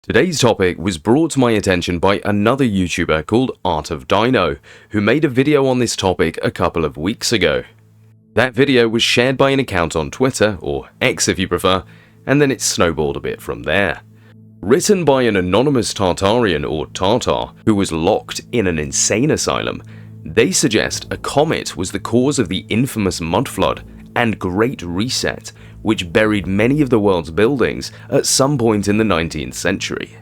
Today's topic was brought to my attention by another YouTuber called Art of Dino, who made a video on this topic a couple of weeks ago. That video was shared by an account on Twitter, or X if you prefer, and then it snowballed a bit from there. Written by an anonymous Tartarian, or Tartar, who was locked in an insane asylum, they suggest a comet was the cause of the infamous mud flood and Great Reset, which buried many of the world's buildings at some point in the 19th century.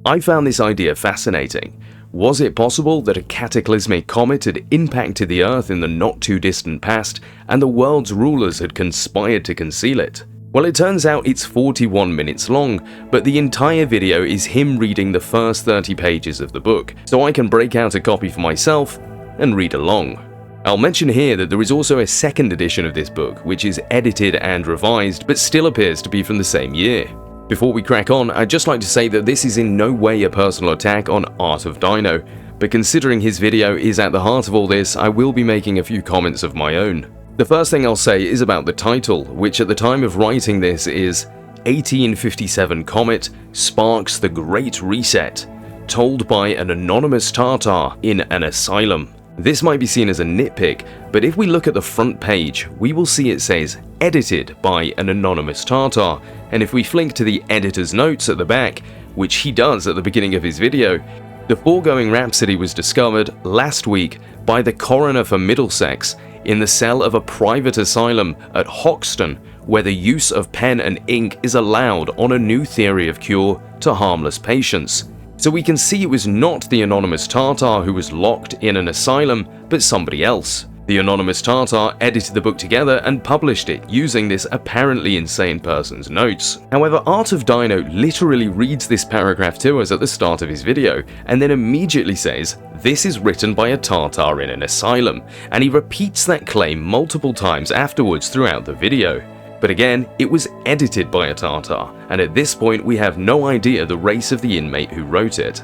I found this idea fascinating. Was it possible that a cataclysmic comet had impacted the Earth in the not-too-distant past, and the world's rulers had conspired to conceal it? Well, it turns out it's 41 minutes long, but the entire video is him reading the first 30 pages of the book, so I can break out a copy for myself and read along. I'll mention here that there is also a second edition of this book, which is edited and revised, but still appears to be from the same year. Before we crack on, I'd just like to say that this is in no way a personal attack on Art of Dino, but considering his video is at the heart of all this, I will be making a few comments of my own. The first thing I'll say is about the title, which at the time of writing this is 1857 Comet Sparks the Great Reset, told by an anonymous Tartar in an asylum. This might be seen as a nitpick, but if we look at the front page, we will see it says edited by an anonymous Tartar, and if we flick to the editor's notes at the back, which he does at the beginning of his video, the foregoing rhapsody was discovered last week by the coroner for Middlesex in the cell of a private asylum at Hoxton, where the use of pen and ink is allowed on a new theory of cure to harmless patients. So we can see it was not the anonymous Tartar who was locked in an asylum, but somebody else. The anonymous Tartar edited the book together and published it using this apparently insane person's notes. However, Art of Dino literally reads this paragraph to us at the start of his video, and then immediately says, "This is written by a Tartar in an asylum," and he repeats that claim multiple times afterwards throughout the video. But again, it was edited by a Tartar, and at this point we have no idea the race of the inmate who wrote it.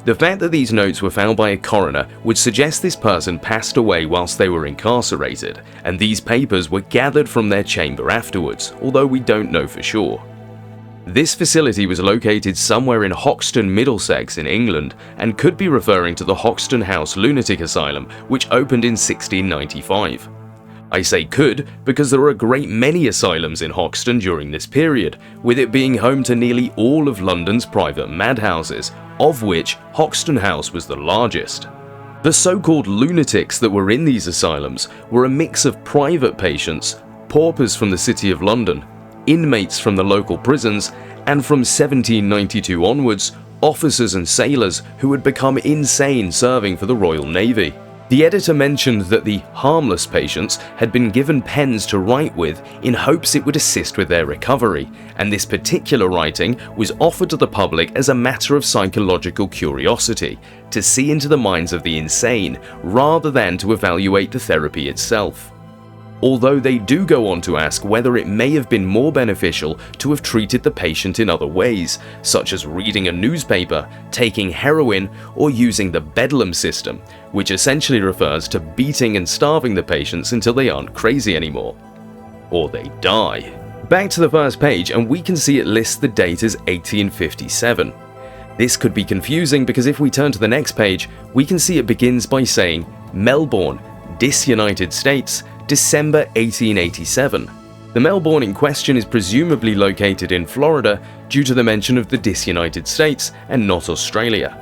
The fact that these notes were found by a coroner would suggest this person passed away whilst they were incarcerated, and these papers were gathered from their chamber afterwards, although we don't know for sure. This facility was located somewhere in Hoxton, Middlesex in England, and could be referring to the Hoxton House Lunatic Asylum, which opened in 1695. I say could because there are a great many asylums in Hoxton during this period, with it being home to nearly all of London's private madhouses, of which Hoxton House was the largest. The so-called lunatics that were in these asylums were a mix of private patients, paupers from the City of London, inmates from the local prisons, and from 1792 onwards, officers and sailors who had become insane serving for the Royal Navy. The editor mentioned that the harmless patients had been given pens to write with in hopes it would assist with their recovery, and this particular writing was offered to the public as a matter of psychological curiosity, to see into the minds of the insane rather than to evaluate the therapy itself. Although they do go on to ask whether it may have been more beneficial to have treated the patient in other ways, such as reading a newspaper, taking heroin, or using the Bedlam system, which essentially refers to beating and starving the patients until they aren't crazy anymore. Or they die. Back to the first page, and we can see it lists the date as 1857. This could be confusing because if we turn to the next page, we can see it begins by saying Melbourne, Disunited States, December 1887. The Melbourne in question is presumably located in Florida due to the mention of the Disunited States and not Australia.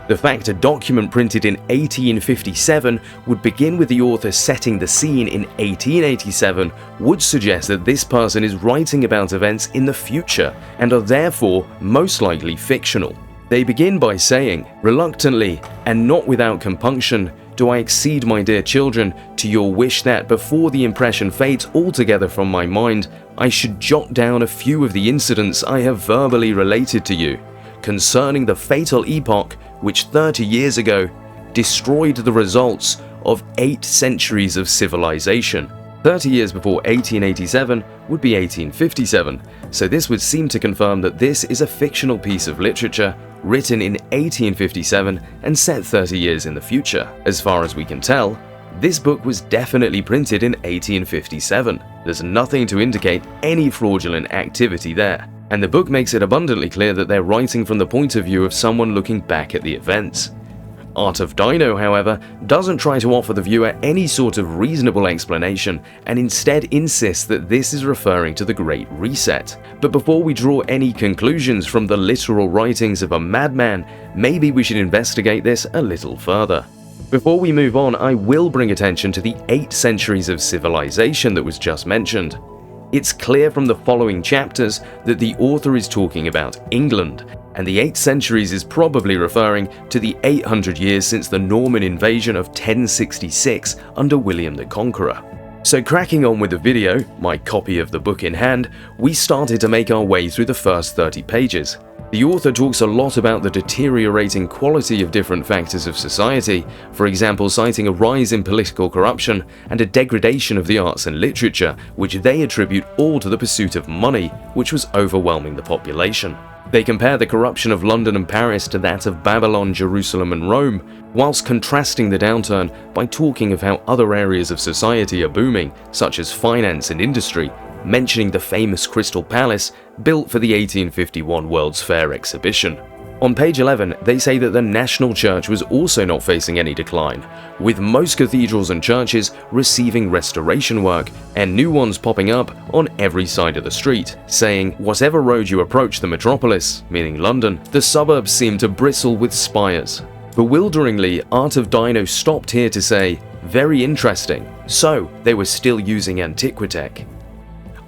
The fact a document printed in 1857 would begin with the author setting the scene in 1887 would suggest that this person is writing about events in the future and are therefore most likely fictional. They begin by saying, "Reluctantly and not without compunction, do I accede, my dear children, to your wish that before the impression fades altogether from my mind, I should jot down a few of the incidents I have verbally related to you, concerning the fatal epoch which 30 years ago destroyed the results of 8 centuries of civilization." 30 years before 1887 would be 1857, so this would seem to confirm that this is a fictional piece of literature written in 1857 and set 30 years in the future. As far as we can tell, this book was definitely printed in 1857. There's nothing to indicate any fraudulent activity there. and the book makes it abundantly clear that they're writing from the point of view of someone looking back at the events. Art of Dino, however, doesn't try to offer the viewer any sort of reasonable explanation and instead insists that this is referring to the Great Reset. But before we draw any conclusions from the literal writings of a madman, maybe we should investigate this a little further. Before we move on, I will bring attention to the 8 centuries of civilization that was just mentioned. It's clear from the following chapters that the author is talking about England, and the 8 centuries is probably referring to the 800 years since the Norman invasion of 1066 under William the Conqueror. So cracking on with the video, my copy of the book in hand, we started to make our way through the first 30 pages. The author talks a lot about the deteriorating quality of different factors of society, for example citing a rise in political corruption and a degradation of the arts and literature, which they attribute all to the pursuit of money, which was overwhelming the population. They compare the corruption of London and Paris to that of Babylon, Jerusalem and Rome, whilst contrasting the downturn by talking of how other areas of society are booming, such as finance and industry, mentioning the famous Crystal Palace built for the 1851 World's Fair exhibition. On page 11, they say that the national church was also not facing any decline, with most cathedrals and churches receiving restoration work and new ones popping up on every side of the street, saying whatever road you approach the metropolis, meaning London, the suburbs seem to bristle with spires. Bewilderingly, Art of Dino stopped here to say, very interesting, so they were still using Antiquitech.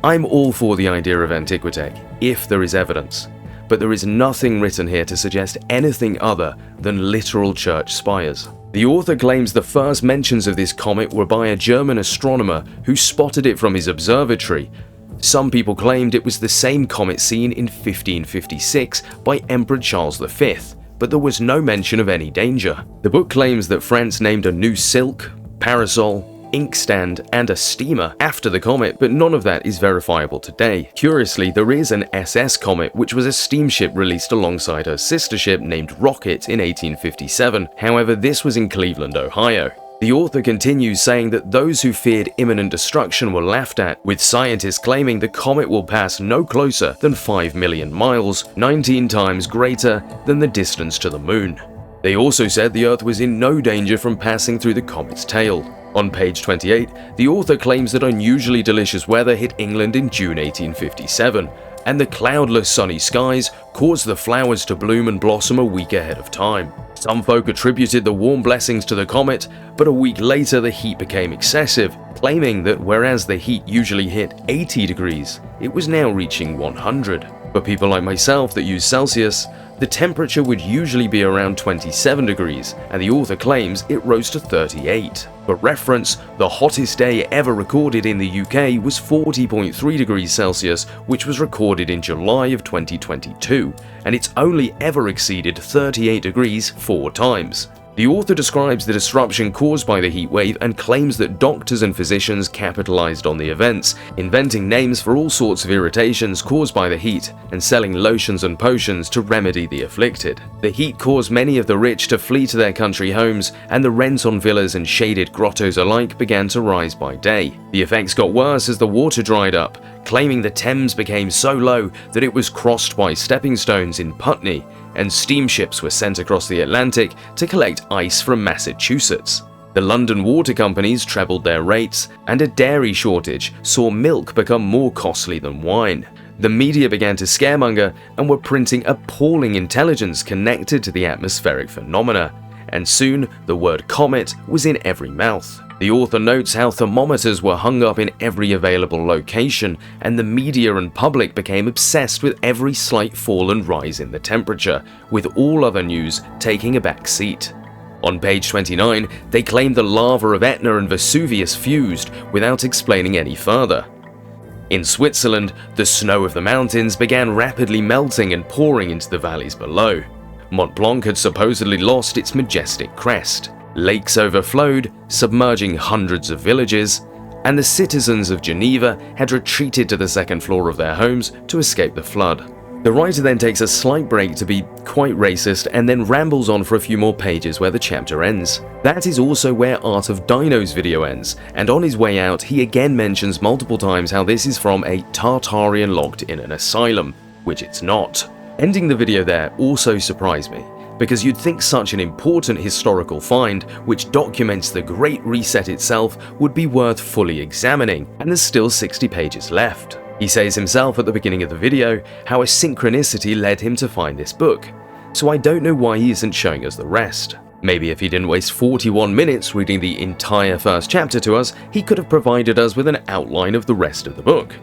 I'm all for the idea of Antiquitech, if there is evidence, but there is nothing written here to suggest anything other than literal church spires. The author claims the first mentions of this comet were by a German astronomer who spotted it from his observatory. Some people claimed it was the same comet seen in 1556 by Emperor Charles V, but there was no mention of any danger. The book claims that France named a new silk, parasol, inkstand and a steamer after the comet, but none of that is verifiable today. Curiously, there is an SS Comet, which was a steamship released alongside her sister ship named Rocket in 1857. However, this was in Cleveland, Ohio. The author continues saying that those who feared imminent destruction were laughed at, with scientists claiming the comet will pass no closer than 5 million miles, 19 times greater than the distance to the moon. They also said the Earth was in no danger from passing through the comet's tail. On page 28, the author claims that unusually delicious weather hit England in June 1857, and the cloudless sunny skies caused the flowers to bloom and blossom a week ahead of time. Some folk attributed the warm blessings to the comet, but a week later the heat became excessive, claiming that whereas the heat usually hit 80 degrees, it was now reaching 100. For people like myself that use Celsius, the temperature would usually be around 27 degrees, and the author claims it rose to 38. For reference, the hottest day ever recorded in the UK was 40.3 degrees Celsius, which was recorded in July of 2022, and it's only ever exceeded 38 degrees 4 times. The author describes the disruption caused by the heatwave and claims that doctors and physicians capitalized on the events, inventing names for all sorts of irritations caused by the heat and selling lotions and potions to remedy the afflicted. The heat caused many of the rich to flee to their country homes, and the rent on villas and shaded grottos alike began to rise by day. The effects got worse as the water dried up, claiming the Thames became so low that it was crossed by stepping stones in Putney, and steamships were sent across the Atlantic to collect ice from Massachusetts. The London water companies trebled their rates, and a dairy shortage saw milk become more costly than wine. The media began to scaremonger and were printing appalling intelligence connected to the atmospheric phenomena, and soon the word comet was in every mouth. The author notes how thermometers were hung up in every available location, and the media and public became obsessed with every slight fall and rise in the temperature, with all other news taking a back seat. On page 29, they claimed the lava of Etna and Vesuvius fused without explaining any further. In Switzerland, the snow of the mountains began rapidly melting and pouring into the valleys below. Mont Blanc had supposedly lost its majestic crest. Lakes overflowed, submerging hundreds of villages, and the citizens of Geneva had retreated to the second floor of their homes to escape the flood. The writer then takes a slight break to be quite racist and then rambles on for a few more pages where the chapter ends. That is also where Art of Dino's video ends, and on his way out he again mentions multiple times how this is from a Tartarian locked in an asylum. which it's not. Ending the video there also surprised me, because you'd think such an important historical find, which documents the Great Reset itself, would be worth fully examining, and there's still 60 pages left. He says himself at the beginning of the video how a synchronicity led him to find this book, so I don't know why he isn't showing us the rest. Maybe if he didn't waste 41 minutes reading the entire first chapter to us, he could have provided us with an outline of the rest of the book.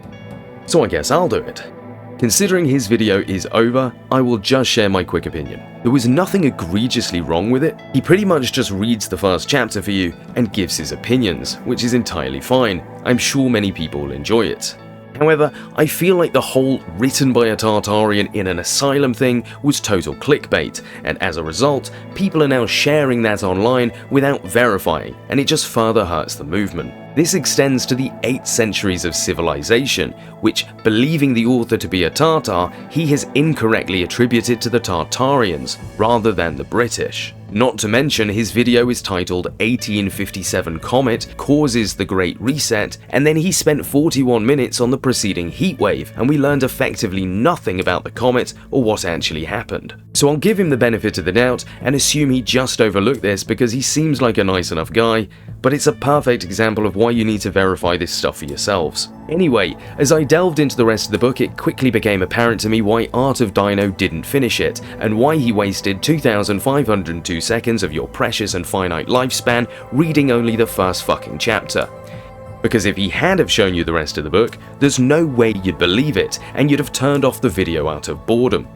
So I guess I'll do it. Considering his video is over, I will just share my quick opinion. There was nothing egregiously wrong with it. He pretty much just reads the first chapter for you and gives his opinions, which is entirely fine. I'm sure many people will enjoy it. However, I feel like the whole written by a Tartarian in an asylum thing was total clickbait, and as a result, people are now sharing that online without verifying, and it just further hurts the movement. This extends to the 8 centuries of civilization, which, believing the author to be a Tartar, he has incorrectly attributed to the Tartarians rather than the British. Not to mention, his video is titled 1857 Comet Causes the Great Reset, and then he spent 41 minutes on the preceding heatwave, and we learned effectively nothing about the comet or what actually happened. So I'll give him the benefit of the doubt and assume he just overlooked this because he seems like a nice enough guy, but it's a perfect example of why you need to verify this stuff for yourselves. Anyway, as I delved into the rest of the book, it quickly became apparent to me why Art of Dino didn't finish it, and why he wasted 2,502 seconds of your precious and finite lifespan reading only the first fucking chapter. Because if he had have shown you the rest of the book, there's no way you'd believe it, and you'd have turned off the video out of boredom.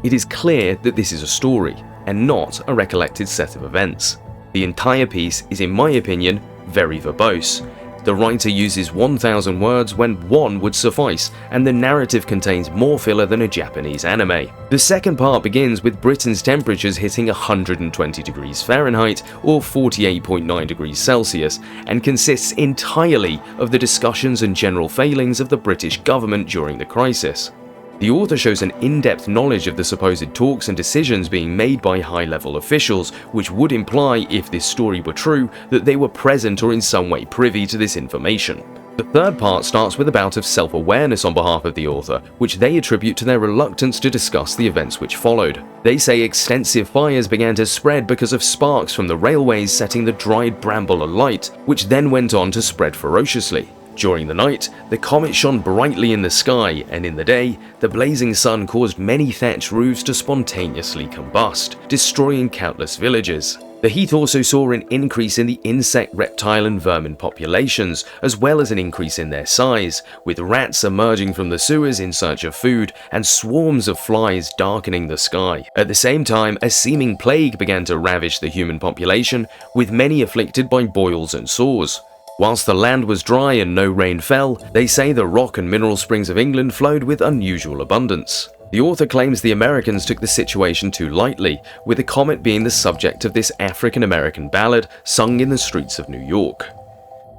It is clear that this is a story, and not a recollected set of events. The entire piece is, in my opinion, very verbose. The writer uses 1,000 words when 1 would suffice, and the narrative contains more filler than a Japanese anime. The second part begins with Britain's temperatures hitting 120 degrees Fahrenheit or 48.9 degrees Celsius, and consists entirely of the discussions and general failings of the British government during the crisis. The author shows an in-depth knowledge of the supposed talks and decisions being made by high-level officials, which would imply, if this story were true, that they were present or in some way privy to this information. The third part starts with a bout of self-awareness on behalf of the author, which they attribute to their reluctance to discuss the events which followed. They say extensive fires began to spread because of sparks from the railways setting the dried bramble alight, which then went on to spread ferociously. During the night, the comet shone brightly in the sky, and in the day, the blazing sun caused many thatched roofs to spontaneously combust, destroying countless villages. The heat also saw an increase in the insect, reptile and vermin populations, as well as an increase in their size, with rats emerging from the sewers in search of food and swarms of flies darkening the sky. At the same time, a seeming plague began to ravage the human population, with many afflicted by boils and sores. Whilst the land was dry and no rain fell, they say the rock and mineral springs of England flowed with unusual abundance. The author claims the Americans took the situation too lightly, with the comet being the subject of this African-American ballad sung in the streets of New York.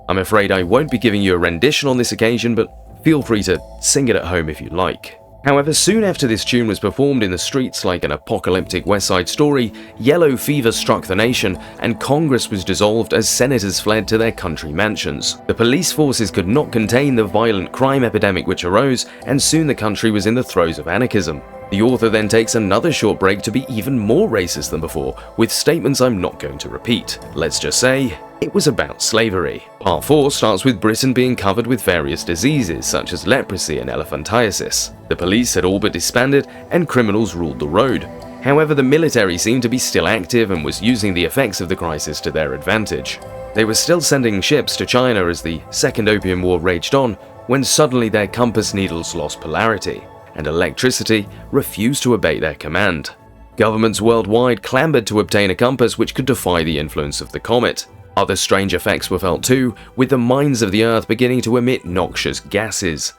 I'm afraid I won't be giving you a rendition on this occasion, but feel free to sing it at home if you like. However, soon after this tune was performed in the streets like an apocalyptic West Side Story, yellow fever struck the nation, and Congress was dissolved as senators fled to their country mansions. The police forces could not contain the violent crime epidemic which arose, and soon the country was in the throes of anarchism. The author then takes another short break to be even more racist than before, with statements I'm not going to repeat. Let's just say, it was about slavery. Part 4 starts with Britain being covered with various diseases such as leprosy and elephantiasis. The police had all but disbanded and criminals ruled the road. However, the military seemed to be still active and was using the effects of the crisis to their advantage. They were still sending ships to China as the Second Opium War raged on, when suddenly their compass needles lost polarity, and electricity refused to obey their command. Governments worldwide clambered to obtain a compass which could defy the influence of the comet. Other strange effects were felt too, with the mines of the Earth beginning to emit noxious gases.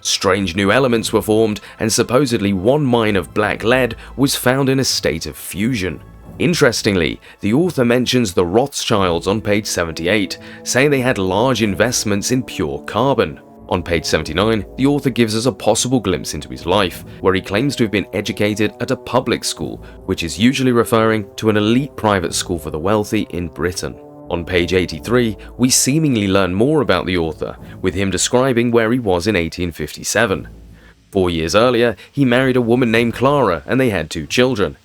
Strange new elements were formed, and supposedly one mine of black lead was found in a state of fusion. Interestingly, the author mentions the Rothschilds on page 78, saying they had large investments in pure carbon. On page 79, the author gives us a possible glimpse into his life, where he claims to have been educated at a public school, which is usually referring to an elite private school for the wealthy in Britain. On page 83, we seemingly learn more about the author, with him describing where he was in 1857. 4 years earlier, he married a woman named Clara and they had 2 children.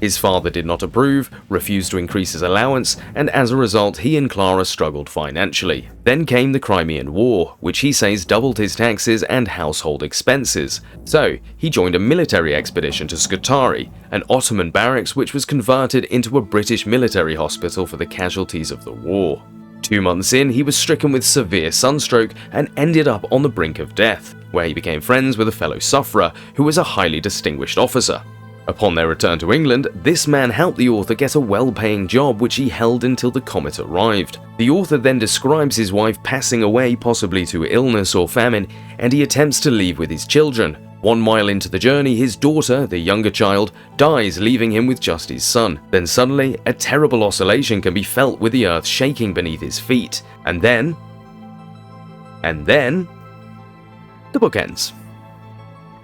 His father did not approve, refused to increase his allowance, and as a result he and Clara struggled financially. Then came the Crimean War, which he says doubled his taxes and household expenses. So he joined a military expedition to Scutari, an Ottoman barracks which was converted into a British military hospital for the casualties of the war. 2 months in, he was stricken with severe sunstroke and ended up on the brink of death, where he became friends with a fellow sufferer who was a highly distinguished officer. Upon their return to England, this man helped the author get a well-paying job which he held until the comet arrived. The author then describes his wife passing away, possibly to illness or famine, and he attempts to leave with his children. 1 mile into the journey, his daughter, the younger child, dies, leaving him with just his son. Then suddenly, a terrible oscillation can be felt with the earth shaking beneath his feet. And then, the book ends.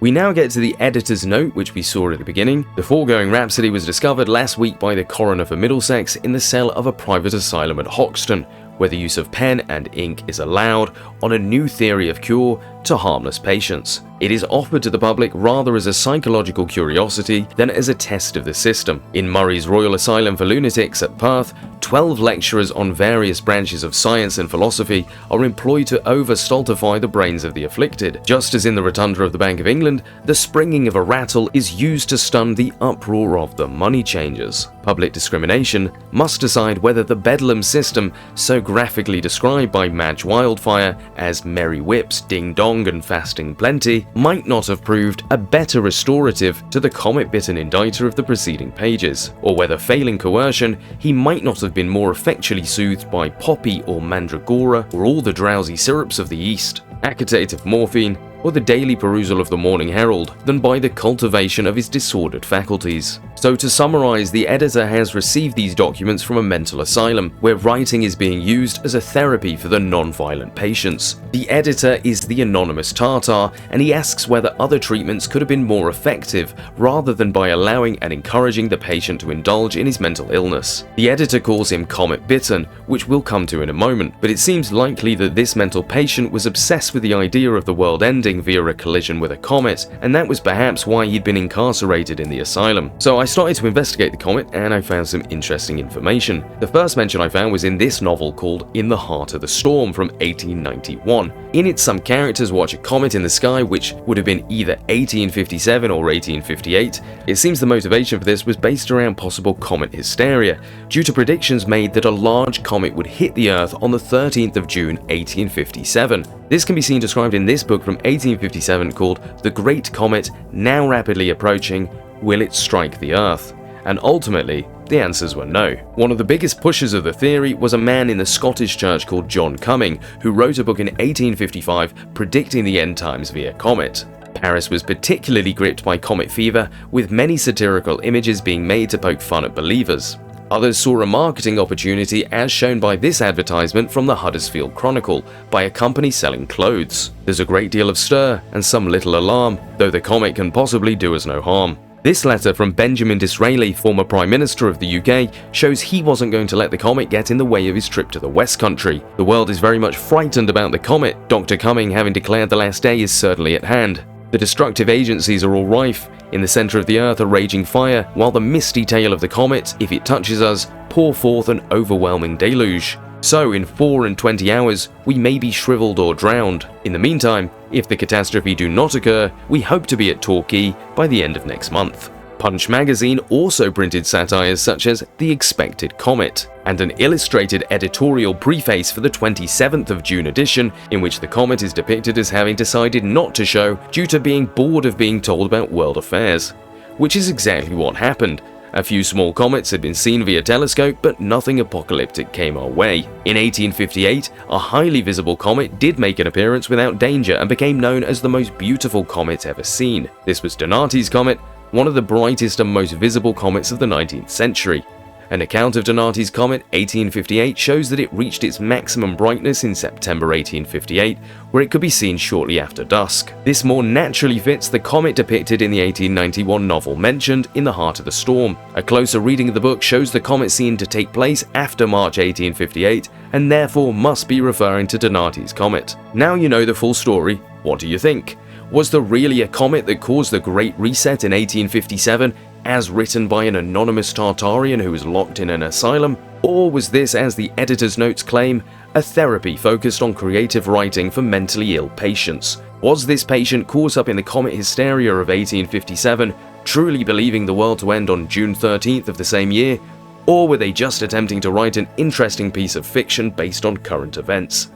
We now get to the editor's note, which we saw at the beginning. The foregoing rhapsody was discovered last week by the coroner for Middlesex in the cell of a private asylum at Hoxton, where the use of pen and ink is allowed on a new theory of cure to harmless patients. It is offered to the public rather as a psychological curiosity than as a test of the system. In Murray's Royal Asylum for Lunatics at Perth, 12 lecturers on various branches of science and philosophy are employed to over-stultify the brains of the afflicted. Just as in the rotunda of the Bank of England, the springing of a rattle is used to stun the uproar of the money changers. Public discrimination must decide whether the Bedlam system, so graphically described by Madge Wildfire as merry whips, ding-dong and fasting plenty, might not have proved a better restorative to the comet-bitten indicter of the preceding pages, or whether failing coercion, he might not have been more effectually soothed by poppy or mandragora or all the drowsy syrups of the East, acetate of morphine, or the daily perusal of the Morning Herald than by the cultivation of his disordered faculties. So to summarize, the editor has received these documents from a mental asylum where writing is being used as a therapy for the non-violent patients. The editor is the anonymous Tartar, and he asks whether other treatments could have been more effective rather than by allowing and encouraging the patient to indulge in his mental illness. The editor calls him Comet Bitten, which we'll come to in a moment, but it seems likely that this mental patient was obsessed with the idea of the world ending via a collision with a comet, and that was perhaps why he'd been incarcerated in the asylum. So I started to investigate the comet and I found some interesting information. The first mention I found was in this novel called In the Heart of the Storm from 1891. In it, some characters watch a comet in the sky which would have been either 1857 or 1858. It seems the motivation for this was based around possible comet hysteria, due to predictions made that a large comet would hit the Earth on the 13th of June 1857. This can be seen described in this book from 1857 called The Great Comet Now Rapidly Approaching, Will It Strike the Earth? And ultimately, the answers were no. One of the biggest pushers of the theory was a man in the Scottish church called John Cumming, who wrote a book in 1855 predicting the end times via comet. Paris was particularly gripped by comet fever, with many satirical images being made to poke fun at believers. Others saw a marketing opportunity as shown by this advertisement from the Huddersfield Chronicle by a company selling clothes. There's a great deal of stir and some little alarm, though the comet can possibly do us no harm. This letter from Benjamin Disraeli, former Prime Minister of the UK, shows he wasn't going to let the comet get in the way of his trip to the West Country. The world is very much frightened about the comet, Dr. Cumming having declared the last day is certainly at hand. The destructive agencies are all rife. In the center of the earth a raging fire, while the misty tail of the comet, if it touches us, pour forth an overwhelming deluge. So in 4 and 20 hours, we may be shriveled or drowned. In the meantime, if the catastrophe do not occur, we hope to be at Torquay by the end of next month. Punch magazine also printed satires such as The Expected Comet, and an illustrated editorial preface for the 27th of June edition, in which the comet is depicted as having decided not to show due to being bored of being told about world affairs. Which is exactly what happened. A few small comets had been seen via telescope, but nothing apocalyptic came our way. In 1858, a highly visible comet did make an appearance without danger and became known as the most beautiful comet ever seen. This was Donati's comet, one of the brightest and most visible comets of the 19th century. An account of Donati's comet 1858 shows that it reached its maximum brightness in September 1858, where it could be seen shortly after dusk. This more naturally fits the comet depicted in the 1891 novel mentioned In the Heart of the Storm. A closer reading of the book shows the comet seen to take place after March 1858, and therefore must be referring to Donati's comet. Now you know the full story, what do you think? Was there really a comet that caused the Great Reset in 1857, as written by an anonymous Tartarian who was locked in an asylum? Or was this, as the editor's notes claim, a therapy focused on creative writing for mentally ill patients? Was this patient caught up in the comet hysteria of 1857, truly believing the world to end on June 13th of the same year? Or were they just attempting to write an interesting piece of fiction based on current events?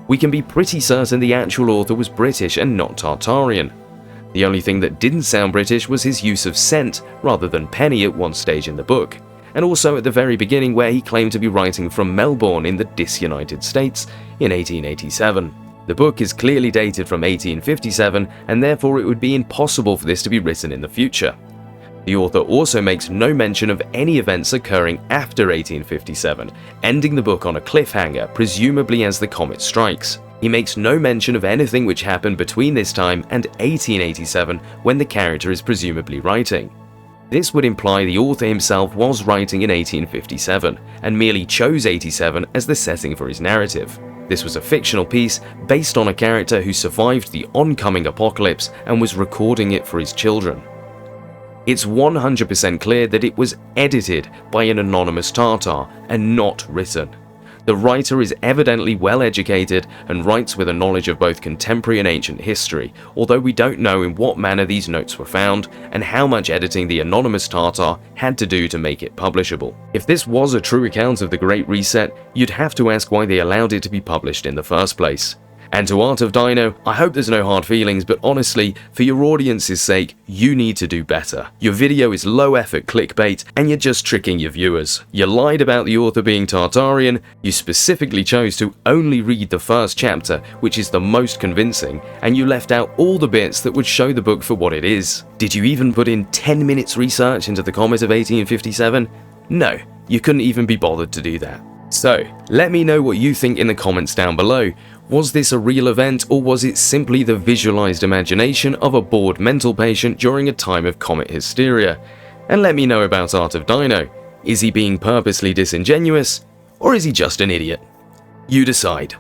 We can be pretty certain the actual author was British and not Tartarian. The only thing that didn't sound British was his use of cent rather than penny at one stage in the book, and also at the very beginning where he claimed to be writing from Melbourne in the disunited States in 1887. The book is clearly dated from 1857, and therefore it would be impossible for this to be written in the future. The author also makes no mention of any events occurring after 1857, ending the book on a cliffhanger, presumably as the comet strikes. He makes no mention of anything which happened between this time and 1887, when the character is presumably writing. This would imply the author himself was writing in 1857, and merely chose 87 as the setting for his narrative. This was a fictional piece based on a character who survived the oncoming apocalypse and was recording it for his children. It's 100% clear that it was edited by an anonymous Tartar and not written. The writer is evidently well educated and writes with a knowledge of both contemporary and ancient history, although we don't know in what manner these notes were found and how much editing the anonymous Tartar had to do to make it publishable. If this was a true account of the Great Reset, you'd have to ask why they allowed it to be published in the first place. And to Art of Dino, I hope there's no hard feelings, but honestly, for your audience's sake, you need to do better. Your video is low effort clickbait, and you're just tricking your viewers. You lied about the author being Tartarian, you specifically chose to only read the first chapter, which is the most convincing, and you left out all the bits that would show the book for what it is. Did you even put in 10 minutes research into the comet of 1857? No, you couldn't even be bothered to do that. So, let me know what you think in the comments down below. Was this a real event, or was it simply the visualized imagination of a bored mental patient during a time of comet hysteria? And let me know about Art of Dino. Is he being purposely disingenuous, or is he just an idiot? You decide.